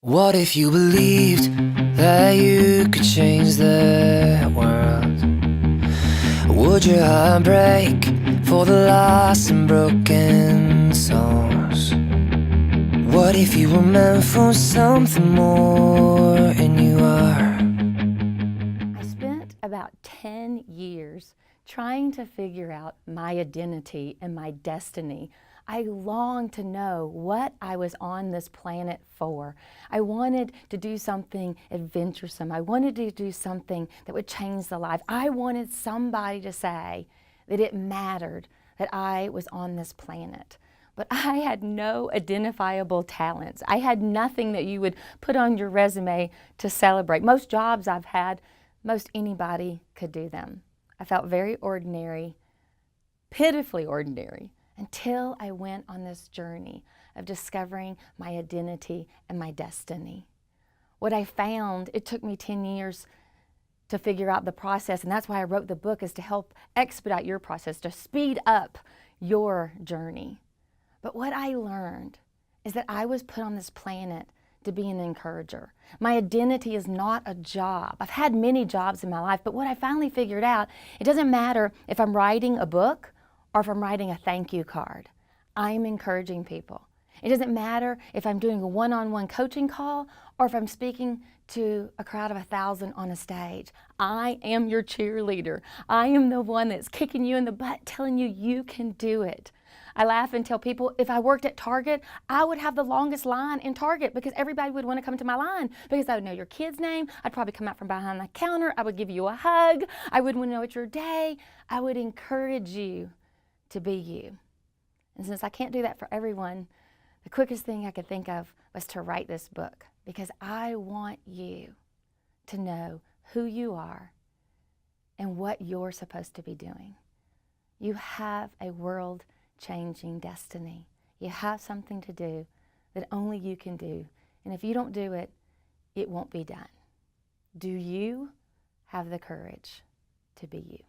What if you believed that you could change the world? Would your heart break for the lost and broken souls? What if you were meant for something more, and you are? I spent about 10 years trying to figure out my identity and my destiny. I longed to know what I was on this planet for. I wanted to do something adventuresome. I wanted to do something that would change the life. I wanted somebody to say that it mattered that I was on this planet. But I had no identifiable talents. I had nothing that you would put on your resume to celebrate. Most jobs I've had, most anybody could do them. I felt very ordinary, pitifully ordinary, until I went on this journey of discovering my identity and my destiny. What I found, it took me 10 years to figure out the process, and that's why I wrote the book, is to help expedite your process, to speed up your journey. But what I learned is that I was put on this planet to be an encourager. My identity is not a job. I've had many jobs in my life, but what I finally figured out, it doesn't matter if I'm writing a book or if I'm writing a thank you card. I'm encouraging people. It doesn't matter if I'm doing a one-on-one coaching call or if I'm speaking to a crowd of 1,000 on a stage. I am your cheerleader. I am the one that's kicking you in the butt, telling you you can do it. I laugh and tell people if I worked at Target, I would have the longest line in Target because everybody would want to come to my line because I would know your kid's name. I'd probably come out from behind the counter. I would give you a hug. I would want to know it's your day. I would encourage you to be you. And since I can't do that for everyone, the quickest thing I could think of was to write this book because I want you to know who you are and what you're supposed to be doing. You have a world-changing destiny. You have something to do that only you can do. And if you don't do it, it won't be done. Do you have the courage to be you?